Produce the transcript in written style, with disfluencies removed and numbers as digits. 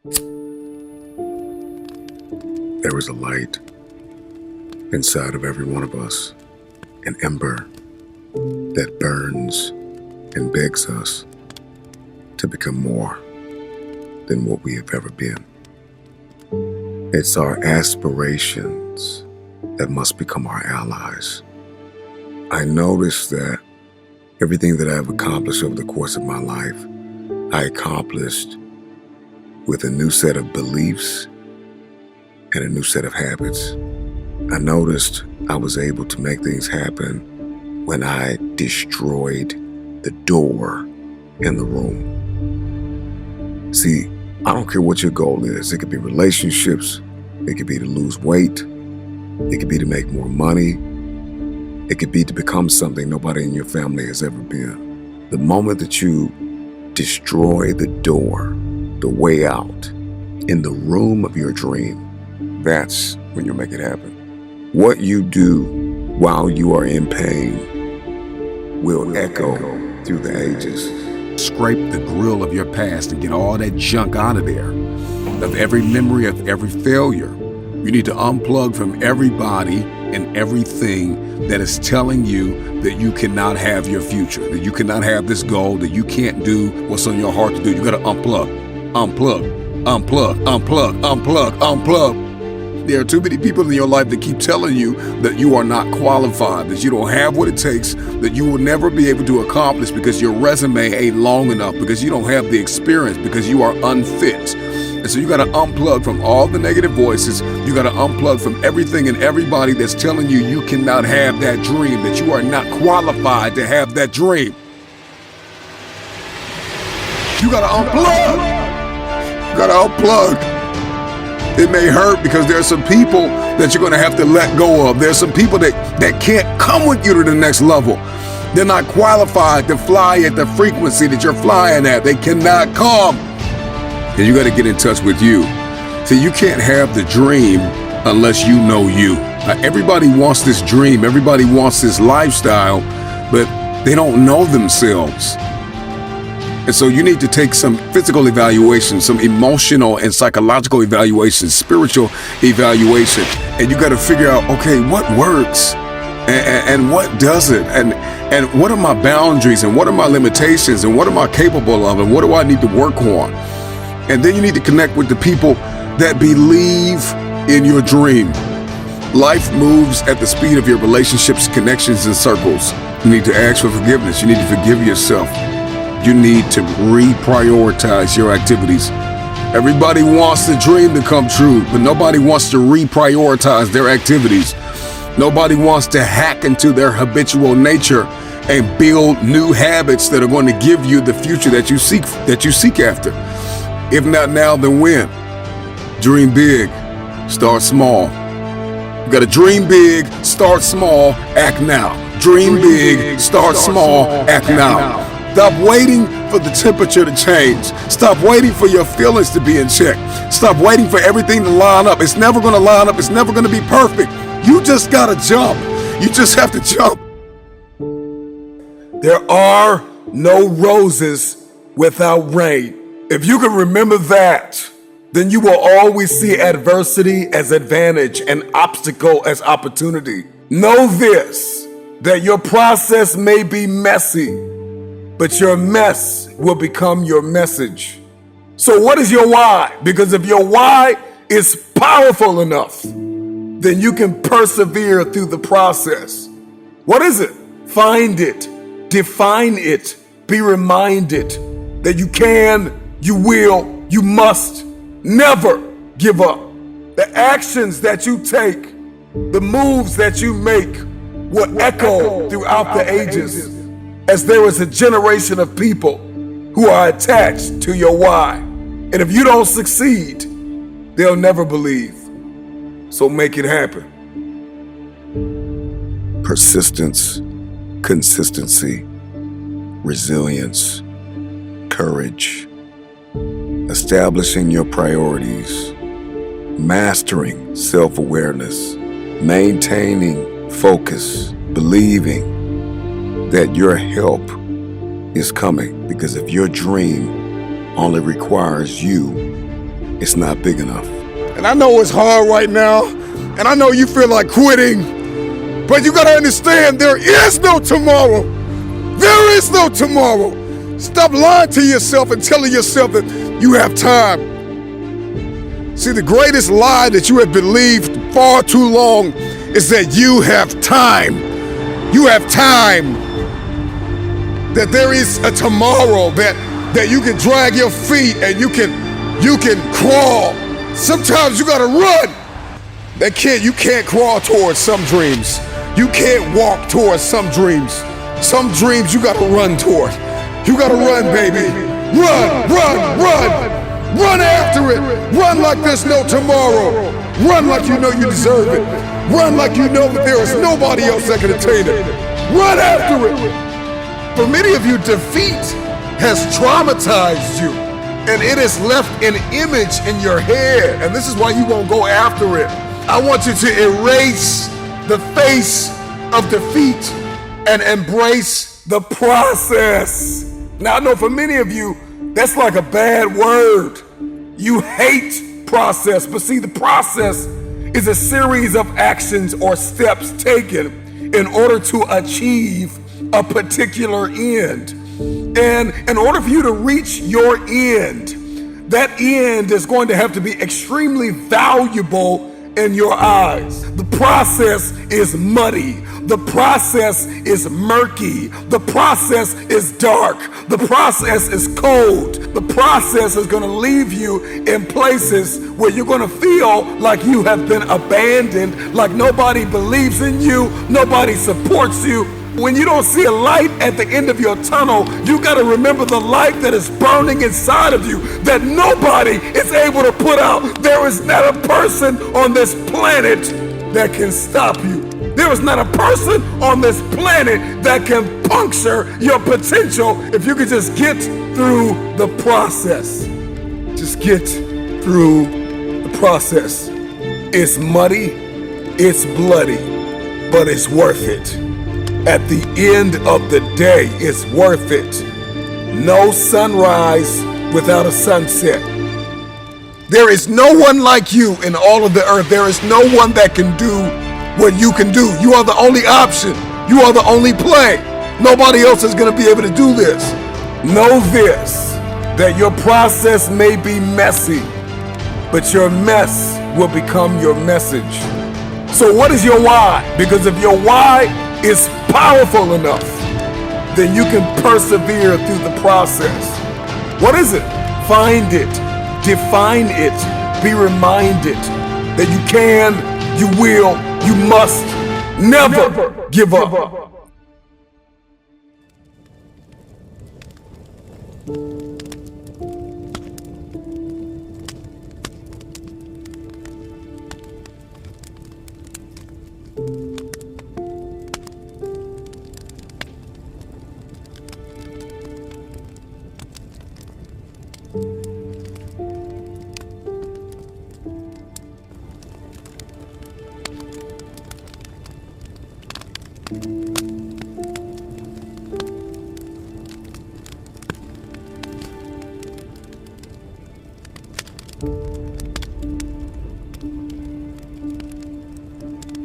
There is a light inside of every one of us, an ember that burns and begs us to become more than what we have ever been. It's our aspirations that must become our allies. I noticed that everything that I've accomplished over the course of my life, I accomplished with a new set of beliefs and a new set of habits. I noticed I was able to make things happen when I destroyed the door in the room. See, I don't care what your goal is. It could be relationships. It could be to lose weight. It could be to make more money. It could be to become something nobody in your family has ever been. The moment that you destroy the door, the way out, in the room of your dream, that's when you make it happen. What you do while you are in pain will echo through the ages. Scrape the grill of your past and get all that junk out of there, of every memory, of every failure. You need to unplug from everybody and everything that is telling you that you cannot have your future, that you cannot have this goal, that you can't do what's on your heart to do. You gotta unplug, unplug, unplug, unplug, unplug, unplug. There are too many people in your life that keep telling you that you are not qualified, that you don't have what it takes, that you will never be able to accomplish because your resume ain't long enough, because you don't have the experience, because you are unfit. And so you got to unplug from all the negative voices. You got to unplug from everything and everybody that's telling you you cannot have that dream, that you are not qualified to have that dream. You got to unplug. You got to unplug. It may hurt because there are some people that you're going to have to let go of. There's some people that can't come with you to the next level. They're not qualified to fly at the frequency that you're flying at. They cannot come. And you got to get in touch with you. See, you can't have the dream unless you know you. Everybody wants this dream. Everybody wants this lifestyle, but they don't know themselves. And so you need to take some physical evaluation, some emotional and psychological evaluation, spiritual evaluation. And you got to figure out, okay, what works and what doesn't? And what are my boundaries and what are my limitations and what am I capable of and what do I need to work on? And then you need to connect with the people that believe in your dream. Life moves at the speed of your relationships, connections, and circles. You need to ask for forgiveness. You need to forgive yourself. You need to reprioritize your activities. Everybody wants the dream to come true, but nobody wants to reprioritize their activities. Nobody wants to hack into their habitual nature and build new habits that are going to give you the future that you seek after. If not now, then when? Dream big, start small. You gotta dream big, start small, act now. Dream big, start small, act now. Stop waiting for the temperature to change. Stop waiting for your feelings to be in check. Stop waiting for everything to line up. It's never gonna line up. It's never gonna be perfect. You just gotta jump. You just have to jump. There are no roses without rain. If you can remember that, then you will always see adversity as advantage and obstacle as opportunity. Know this, that your process may be messy, but your mess will become your message. So what is your why? Because if your why is powerful enough, then you can persevere through the process. What is it? Find it, define it, be reminded that you can, you will, you must never give up. The actions that you take, the moves that you make will echo throughout the ages as there is a generation of people who are attached to your why. And if you don't succeed, they'll never believe. So make it happen. Persistence, consistency, resilience, courage, establishing your priorities, mastering self-awareness, maintaining focus, believing that your help is coming, because if your dream only requires you, It's not big enough. And I know it's hard right now, and I know you feel like quitting, but you gotta understand there is no tomorrow. There is no tomorrow. Stop lying to yourself and telling yourself that you have time. See, the greatest lie that you have believed far too long is that you have time. You have time. That there is a tomorrow, that you can drag your feet and you can crawl. Sometimes you gotta run. You can't crawl towards some dreams. You can't walk towards some dreams. Some dreams you gotta run toward. You gotta run, baby. Run, run, run. Run after it. Run like there's no tomorrow. Run like you know you deserve it. Run like you know that there is nobody else that can attain it. Run after it. For many of you, defeat has traumatized you, and it has left an image in your head, and this is why you won't go after it. I want you to erase the face of defeat and embrace the process. Now, I know for many of you, that's like a bad word. You hate process, but see, the process is a series of actions or steps taken in order to achieve a particular end. And in order for you to reach your end, that end is going to have to be extremely valuable in your eyes. The process is muddy. The process is murky. The process is dark. The process is cold. The process is going to leave you in places where you're going to feel like you have been abandoned, like nobody believes in you, nobody supports you. When you don't see a light at the end of your tunnel, you got to remember the light that is burning inside of you that nobody is able to put out. There is not a person on this planet that can stop you. There is not a person on this planet that can puncture your potential if you could just get through the process. Just get through the process. It's muddy, it's bloody, but it's worth it. At the end of the day, it's worth it. No sunrise without a sunset. There is no one like you in all of the earth. There is no one that can do what you can do. You are the only option. You are the only play. Nobody else is going to be able to do this. Know this, that your process may be messy, but your mess will become your message. So what is your why? Because if your why is powerful enough, then you can persevere through the process. What is it? Find it, define it, be reminded that you can, you will, you must never give up.